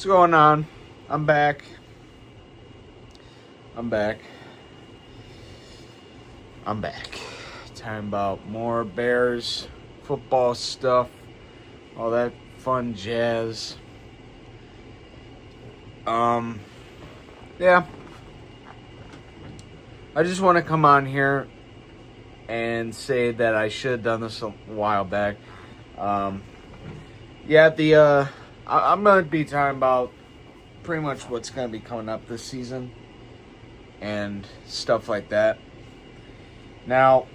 What's going on? I'm back. I'm back. I'm back. Talking about more Bears football stuff, all that fun jazz. Yeah. I just want to come on here and say that I should have done this a while back. I'm going to be talking about pretty much what's going to be coming up this season and stuff like that. Now,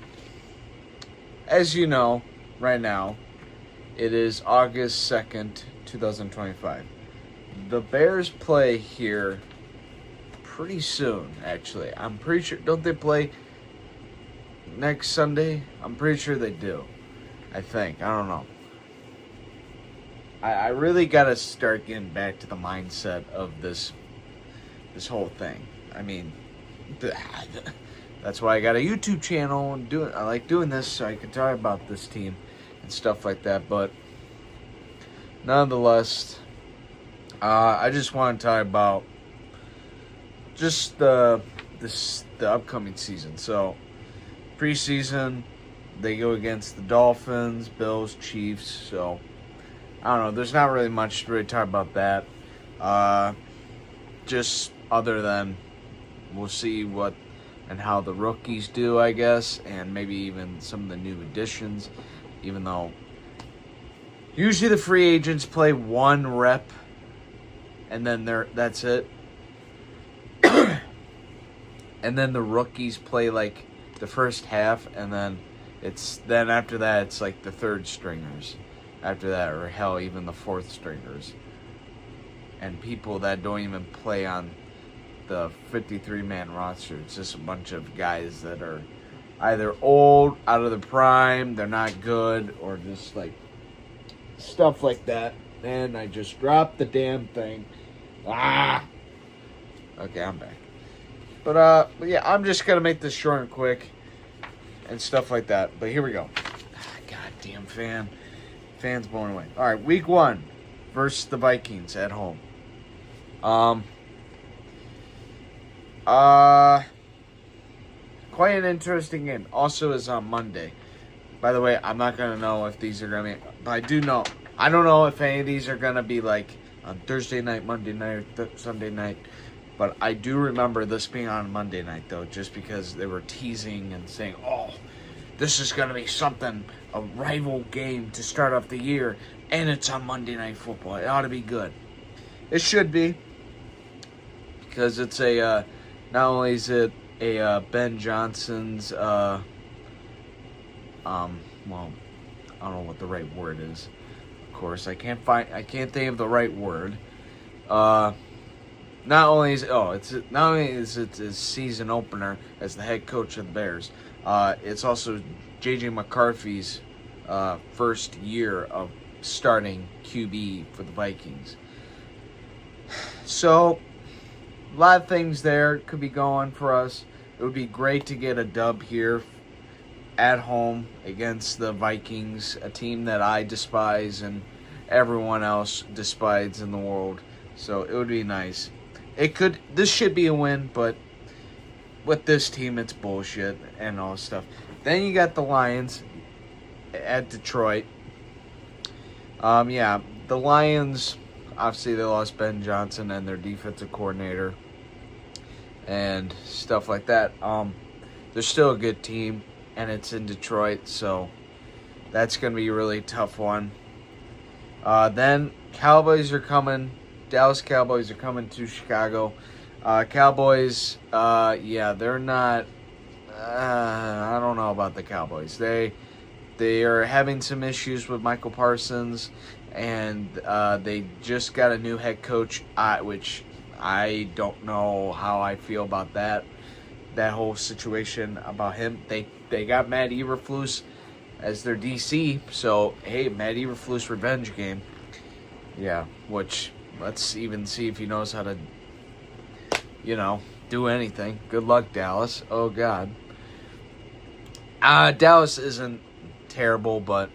as you know, right now, it is August 2nd, 2025. The Bears play here pretty soon, actually. I'm pretty sure, don't they play next Sunday? I'm pretty sure they do. I think. I don't know. I really got to start getting back to the mindset of this whole thing. I mean, that's why I got a YouTube channel and I like doing this so I can talk about this team and stuff like that. But nonetheless, I just want to talk about just the upcoming season. So preseason, they go against the Dolphins, Bills, Chiefs. So I don't know. There's not really much to really talk about that. Just other than we'll see what and how the rookies do, I guess, and maybe even some of the new additions, even though usually the free agents play one rep and then that's it. And then the rookies play like the first half, and then after that it's like the third stringers after that, or hell, even the fourth stringers. And people that don't even play on the 53-man roster. It's just a bunch of guys that are either old, out of the prime, they're not good, or just like stuff like that. And I just dropped the damn thing. Okay, I'm back. But yeah, I'm just gonna make this short and quick and stuff like that. But here we go. Goddamn fan's blown away. All right, week 1 versus the Vikings at home. Quite an interesting game. Also is on Monday. By the way, I'm not gonna know if these are gonna be, but I do know. I don't know if any of these are gonna be like on Thursday night, Monday night, or Sunday night. But I do remember this being on Monday night, though, just because they were teasing and saying, oh, this is going to be something, a rival game to start off the year, and it's on Monday Night Football. It ought to be good. It should be, because it's not only is it a Ben Johnson's, well, I don't know what the right word is. Of course, I can't think of the right word. Not only is it his season opener as the head coach of the Bears, it's also J.J. McCarthy's first year of starting QB for the Vikings. So, a lot of things there could be going for us. It would be great to get a dub here at home against the Vikings, a team that I despise and everyone else despises in the world. So, it would be nice. This should be a win, but with this team, it's bullshit and all this stuff. Then you got the Lions at Detroit. The Lions, obviously they lost Ben Johnson and their defensive coordinator and stuff like that. They're still a good team, and it's in Detroit, so that's going to be a really tough one. Then Dallas Cowboys are coming to Chicago. Cowboys, they're not. I don't know about the Cowboys. They are having some issues with Michael Parsons, and they just got a new head coach, which I don't know how I feel about that whole situation about him. They got Matt Eberflus as their DC, so hey, Matt Eberflus revenge game. Yeah, which. Let's even see if he knows how to, do anything. Good luck, Dallas. Oh, God. Dallas isn't terrible, but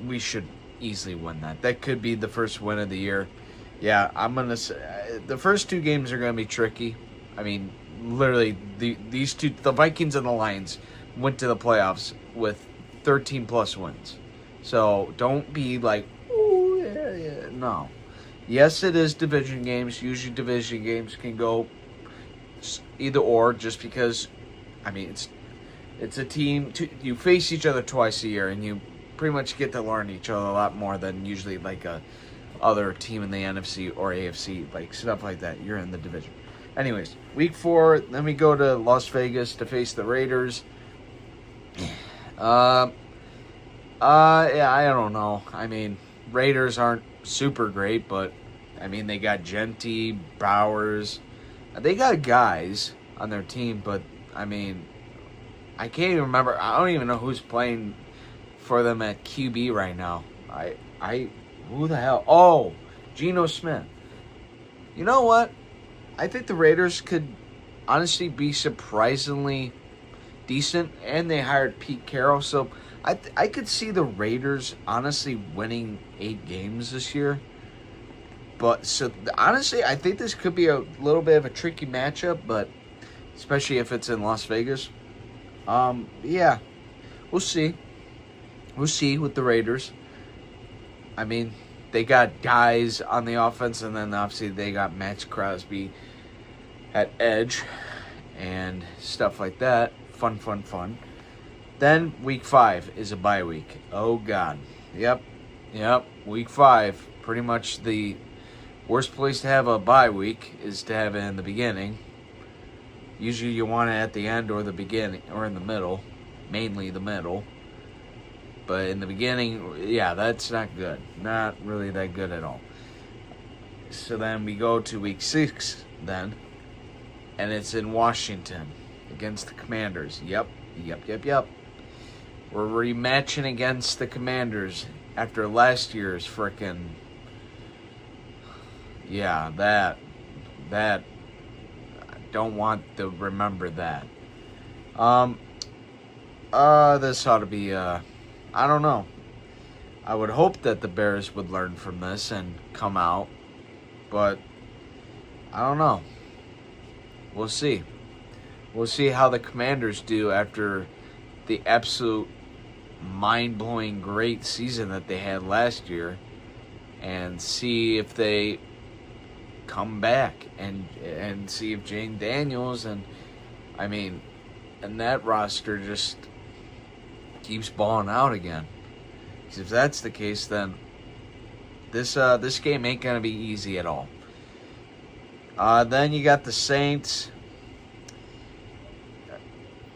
we should easily win that. That could be the first win of the year. Yeah, I'm gonna say the first two games are gonna be tricky. I mean, literally, these two, the Vikings and the Lions, went to the playoffs with 13 plus wins. So don't be like, oh yeah. No. Yes, it is division games. Usually, division games can go either or, just because. I mean, it's a team. You face each other twice a year, and you pretty much get to learn each other a lot more than usually like a other team in the NFC or AFC, like stuff like that. You're in the division. Anyways, week 4, then we go to Las Vegas to face the Raiders. Yeah, I don't know. I mean, Raiders aren't super great, but I mean, they got Genty, Bowers. They got guys on their team, but I mean, I can't even remember. I don't even know who's playing for them at QB right now. Who the hell? Oh, Geno Smith. You know what? I think the Raiders could honestly be surprisingly decent, and they hired Pete Carroll, so I could see the Raiders honestly winning 8 games this year. But so honestly, I think this could be a little bit of a tricky matchup, but especially if it's in Las Vegas. Yeah, we'll see. We'll see with the Raiders. I mean, they got guys on the offense, and then obviously they got Max Crosby at edge and stuff like that. Fun. Then week 5 is a bye week. Oh, God. Yep. Week 5, pretty much the worst place to have a bye week is to have it in the beginning. Usually you want it at the end or the beginning or in the middle, mainly the middle. But in the beginning, yeah, that's not good. Not really that good at all. So then we go to week 6 then, and it's in Washington against the Commanders. Yep. We're rematching against the Commanders after last year's frickin'... Yeah, that... I don't want to remember that. This ought to be, I don't know. I would hope that the Bears would learn from this and come out, but I don't know. We'll see. We'll see how the Commanders do after the absolute mind-blowing great season that they had last year, and see if they come back and see if Jane Daniels and that roster just keeps balling out again. Because if that's the case, then this game ain't gonna be easy at all. Then you got the Saints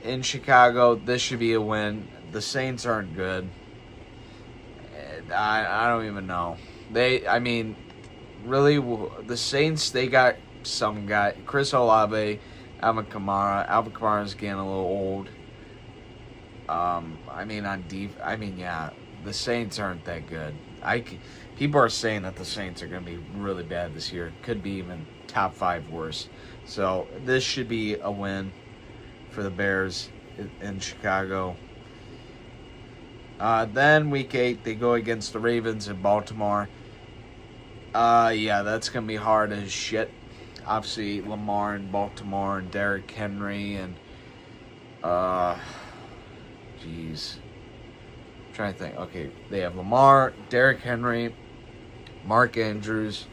in Chicago. This should be a win. The Saints aren't good. I don't even know. Really, the Saints, they got some guy, Chris Olave, Alvin Kamara. Alvin Kamara's getting a little old. The Saints aren't that good. People are saying that the Saints are going to be really bad this year. Could be even top 5 worse. So this should be a win for the Bears in Chicago. Then week 8, they go against the Ravens in Baltimore. Yeah, that's going to be hard as shit. Obviously, Lamar in Baltimore and Derrick Henry and, jeez. I'm trying to think. Okay, they have Lamar, Derrick Henry, Mark Andrews,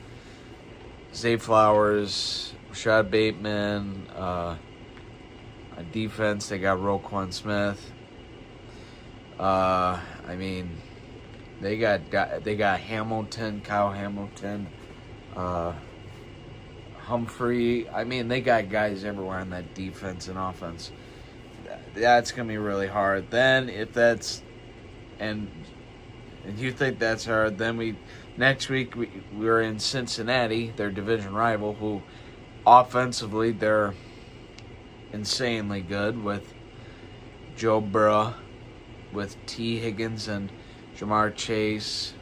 Zay Flowers, Rashad Bateman. On defense, they got Roquan Smith. They got Hamilton, Kyle Hamilton, Humphrey. They got guys everywhere on that defense and offense. That's gonna be really hard. Then if that's and you think that's hard, then next week we're in Cincinnati, their division rival, who offensively they're insanely good with Joe Burrow, with T. Higgins and Jamar Chase.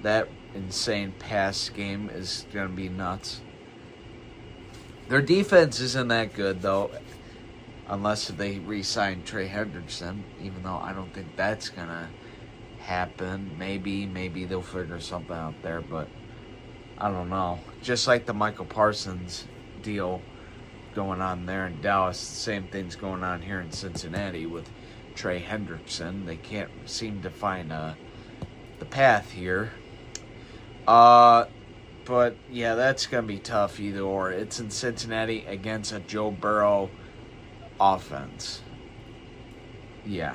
That insane pass game is going to be nuts. Their defense isn't that good, though, unless they re-sign Trey Hendrickson, even though I don't think that's going to happen. Maybe they'll figure something out there, but I don't know. Just like the Michael Parsons deal going on there in Dallas, the same thing's going on here in Cincinnati with Trey Hendrickson. They can't seem to find the path here. But yeah, that's gonna be tough either or. It's in Cincinnati against a Joe Burrow offense. Yeah.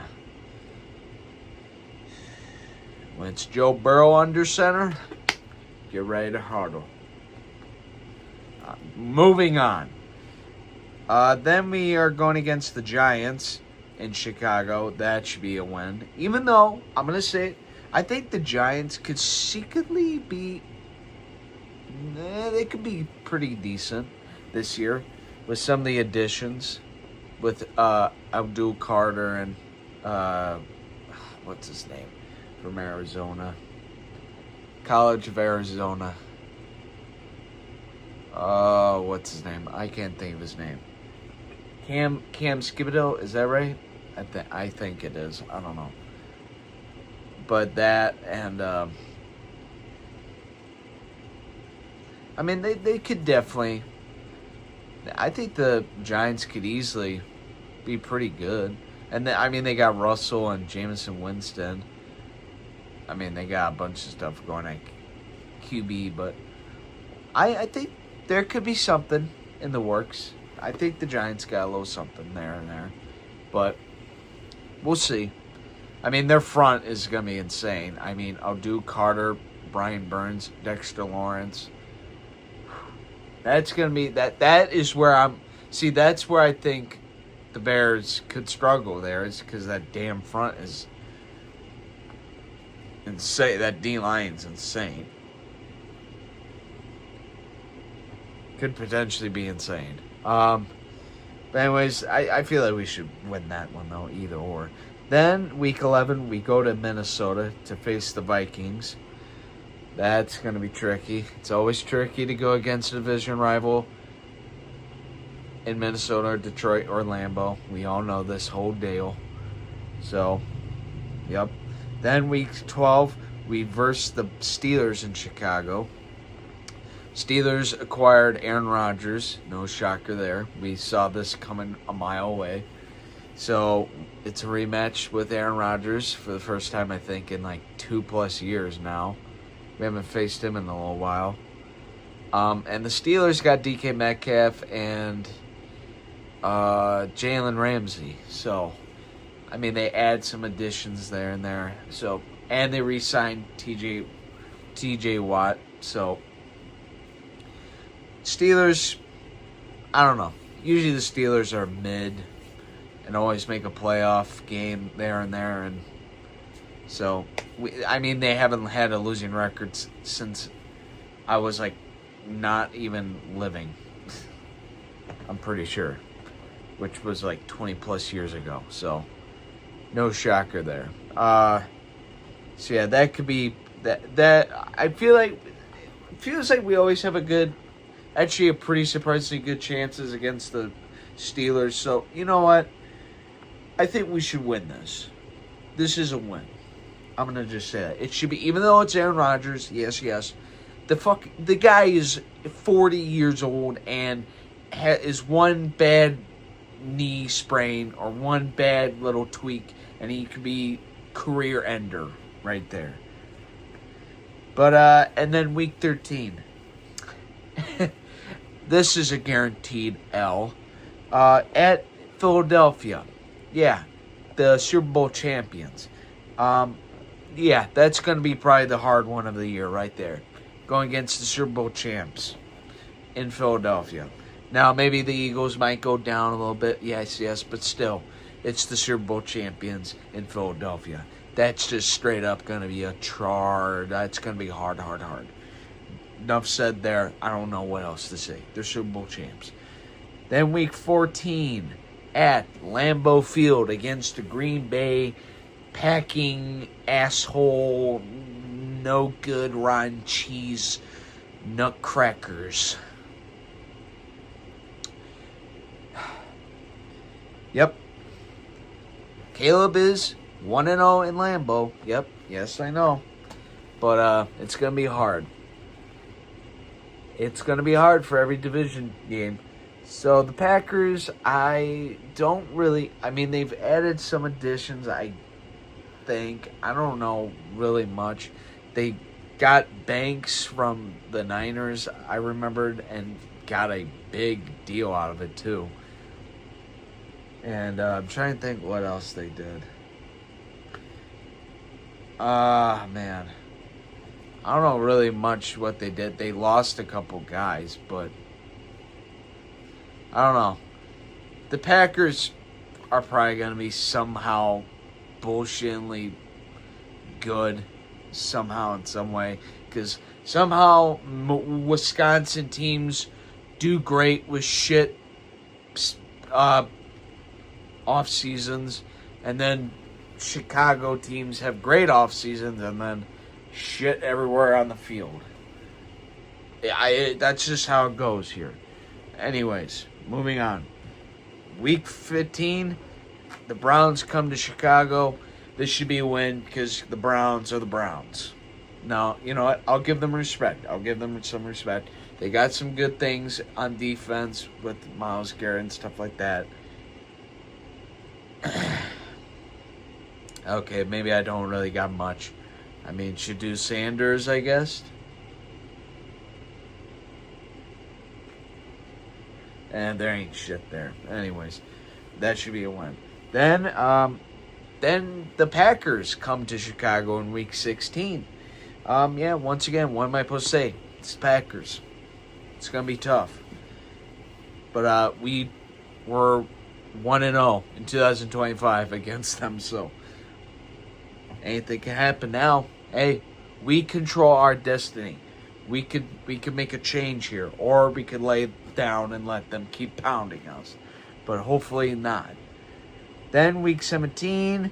When it's Joe Burrow under center, get ready to huddle. Moving on. Then we are going against the Giants in Chicago. That should be a win. Even though, I'm going to say it, I think the Giants could secretly be... they could be pretty decent this year with some of the additions. With Abdul Carter and... what's his name? From Arizona. College of Arizona. What's his name? I can't think of his name. Cam Skibido, is that right? I think it is. I don't know. But that and I mean they could definitely. I think the Giants could easily be pretty good, and I mean they got Russell and Jameson Winston. I mean they got a bunch of stuff going at QB, but I think there could be something in the works. I think the Giants got a little something there and there. But we'll see. I mean, their front is going to be insane. I mean, Abdul Carter, Brian Burns, Dexter Lawrence. That's going to be... That is where I'm... See, that's where I think the Bears could struggle there. Is because that damn front is insane. That D-line's insane. Could potentially be insane. But anyways, I feel like we should win that one, though, either or. Then, week 11, we go to Minnesota to face the Vikings. That's going to be tricky. It's always tricky to go against a division rival in Minnesota or Detroit or Lambeau. We all know this whole deal. So, yep. Then, week 12, we verse the Steelers in Chicago. Steelers acquired Aaron Rodgers. No shocker there. We saw this coming a mile away. So, it's a rematch with Aaron Rodgers for the first time, I think, in like 2+ years now. We haven't faced him in a little while. And the Steelers got DK Metcalf and Jalen Ramsey. So, I mean, they add some additions there and there. So, and they re-signed TJ Watt. So, Steelers, I don't know. Usually the Steelers are mid and always make a playoff game there and there. And so, they haven't had a losing record since I was, like, not even living. I'm pretty sure. Which was, like, 20+ years ago. So, no shocker there. So, yeah, that could be... That I feel like... It feels like we always have a pretty surprisingly good chances against the Steelers. So, you know what? I think we should win this. This is a win. I'm going to just say that. It should be, even though it's Aaron Rodgers, yes. The guy is 40 years old and is one bad knee sprain or one bad little tweak, and he could be career ender right there. But, and then week 13. This is a guaranteed L. At Philadelphia. Yeah, the Super Bowl champions. Yeah, that's going to be probably the hard one of the year right there. Going against the Super Bowl champs in Philadelphia. Now, maybe the Eagles might go down a little bit. Yes, but still, it's the Super Bowl champions in Philadelphia. That's just straight up going to be a char. That's going to be hard. Enough said there. I don't know what else to say. They're Super Bowl champs. Then week 14 at Lambeau Field against the Green Bay packing asshole, no good rotten cheese nutcrackers. Yep. Caleb is 1-0 in Lambeau. Yep. Yes, I know. But it's going to be hard. it's going to be hard for every division game. So the Packers, I don't really. I mean, they've added some additions. I think I don't know really much. They got Banks from the Niners, I remembered, and got a big deal out of it too. And I'm trying to think what else they did. Man. I don't know really much what they did. They lost a couple guys, but I don't know. The Packers are probably going to be somehow bullshittingly good somehow in some way, because somehow Wisconsin teams do great with shit off seasons, and then Chicago teams have great off seasons, and then shit everywhere on the field. That's just how it goes here. Anyways, moving on. Week 15, the Browns come to Chicago. This should be a win because the Browns are the Browns. Now, you know what? I'll give them respect. I'll give them some respect. They got some good things on defense with Myles Garrett and stuff like that. Okay, maybe I don't really got much. I mean, Shedeur Sanders, I guess. And there ain't shit there. Anyways, that should be a win. Then the Packers come to Chicago in Week 16. Once again, what am I supposed to say? It's the Packers. It's going to be tough. But we were 1-0 in 2025 against them, so anything can happen now. Hey, we control our destiny. We could make a change here, or we could lay down and let them keep pounding us. But hopefully not. Then Week 17,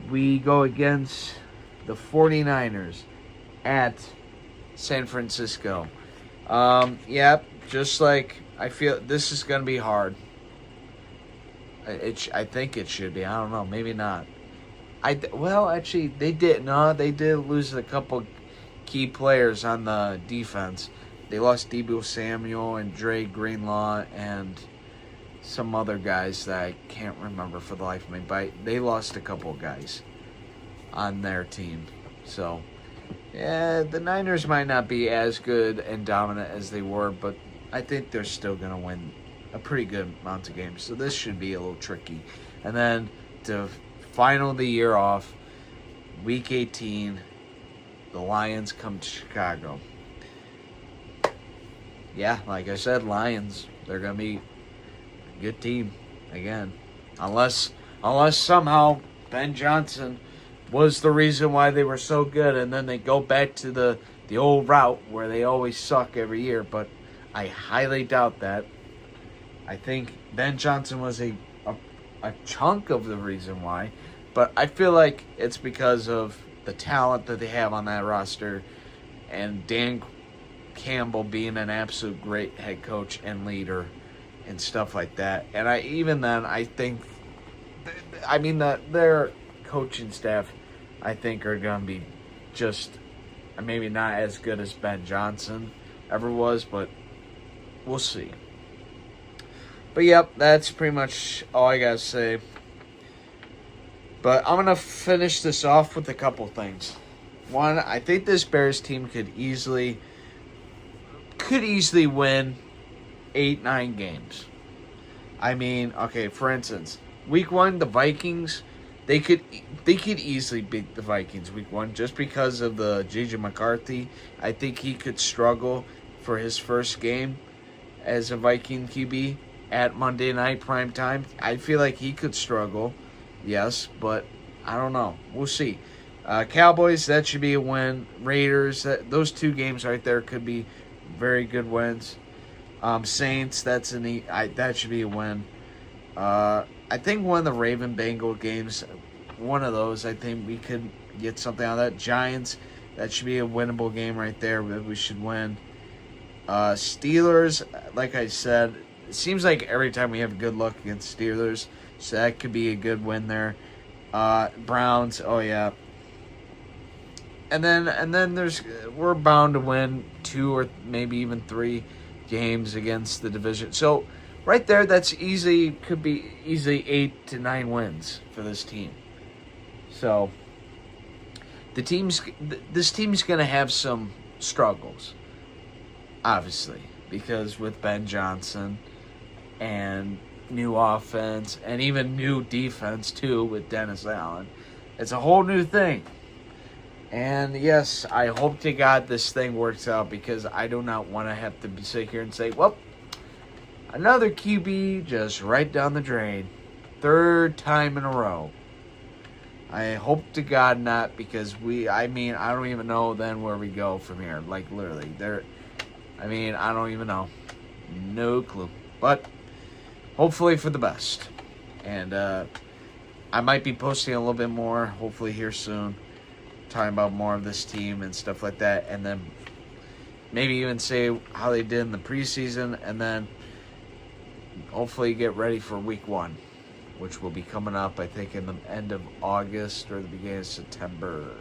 we go against the 49ers at San Francisco. Just like I feel this is going to be hard. I think it should be. I don't know. Maybe not. Actually, they did. No, they did lose a couple key players on the defense. They lost Deebo Samuel and Dre Greenlaw and some other guys that I can't remember for the life of me. But they lost a couple guys on their team. So, yeah, the Niners might not be as good and dominant as they were, but I think they're still going to win a pretty good amount of games. So this should be a little tricky. And then to final the year off, Week 18, the Lions come to Chicago. Yeah, like I said, Lions, they're going to be a good team again. Unless somehow Ben Johnson was the reason why they were so good, and then they go back to the old route where they always suck every year. But I highly doubt that. I think Ben Johnson was a chunk of the reason why. But I feel like it's because of the talent that they have on that roster and Dan Campbell being an absolute great head coach and leader and stuff like that. And I think that their coaching staff, I think, are going to be just maybe not as good as Ben Johnson ever was, but we'll see. But yep, that's pretty much all I got to say. But I'm going to finish this off with a couple things. One, I think this Bears team could easily win 8-9 games. I mean, okay, for instance, Week 1, the Vikings, they could easily beat the Vikings Week 1 just because of the J.J. McCarthy. I think he could struggle for his first game as a Viking QB at Monday night prime time. I feel like he could struggle. Yes, but I don't know. We'll see. Cowboys, that should be a win. Raiders, those two games right there could be very good wins. Saints, that should be a win. I think one of the Raven-Bengal games, one of those, I think we could get something out of that. Giants, that should be a winnable game right there that we should win. Steelers, like I said, it seems like every time we have good luck against Steelers, so that could be a good win there. Browns, oh yeah. then we're bound to win 2 or maybe even 3 games against the division. So right there, that's could be easily 8 to 9 wins for this team. So this team's going to have some struggles, obviously, because with Ben Johnson and new offense and even new defense too with Dennis Allen, it's a whole new thing. And yes, I hope to God this thing works out, because I do not want to have to sit here and say, well, another QB just right down the drain. 3rd time in a row. I hope to God not, because I don't even know then where we go from here. Like, literally. I don't even know. No clue. But hopefully for the best. And I might be posting a little bit more, hopefully here soon, talking about more of this team and stuff like that. And then maybe even say how they did in the preseason. And then hopefully get ready for week 1, which will be coming up, I think, in the end of August or the beginning of September.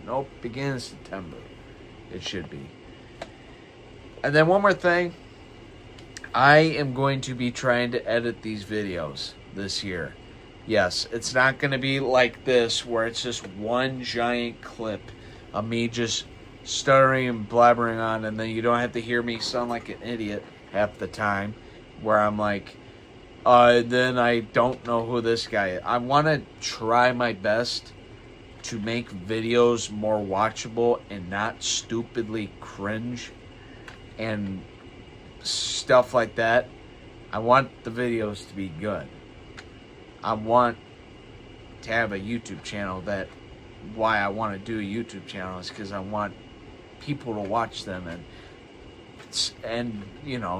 Nope, beginning of September. It should be. And then one more thing. I am going to be trying to edit these videos this year. Yes, it's not going to be like this, where it's just one giant clip of me just stuttering and blabbering on, and then you don't have to hear me sound like an idiot half the time, where I'm like, then I don't know who this guy is. I want to try my best to make videos more watchable and not stupidly cringe and stuff like that. I want the videos to be good. I want to have a YouTube channel. Why I want to do a YouTube channel is because I want people to watch them and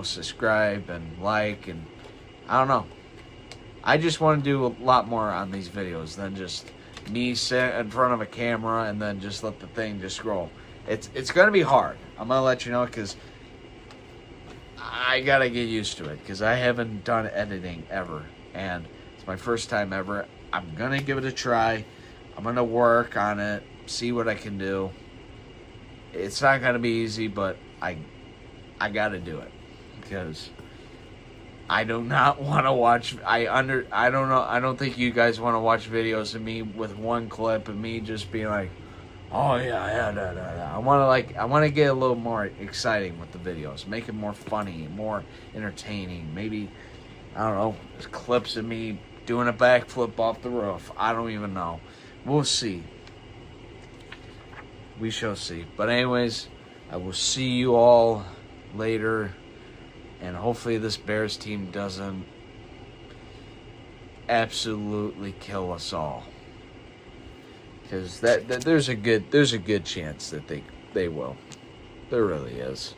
subscribe and like, and I don't know. I just want to do a lot more on these videos than just me sit in front of a camera and then just let the thing just scroll. It's going to be hard. I'm going to let you know, because I got to get used to it, because I haven't done editing ever, and it's my first time ever. I'm going to give it a try. I'm going to work on it, see what I can do. It's not going to be easy, but I got to do it, because I do not want to watch. I don't know. I don't think you guys want to watch videos of me with one clip of me just being like, oh yeah. I want to get a little more exciting with the videos, make it more funny, more entertaining. Maybe, I don't know, clips of me doing a backflip off the roof. I don't even know. We'll see. We shall see. But anyways, I will see you all later. And hopefully this Bears team doesn't absolutely kill us all. Because there's a good chance that they will. There really is.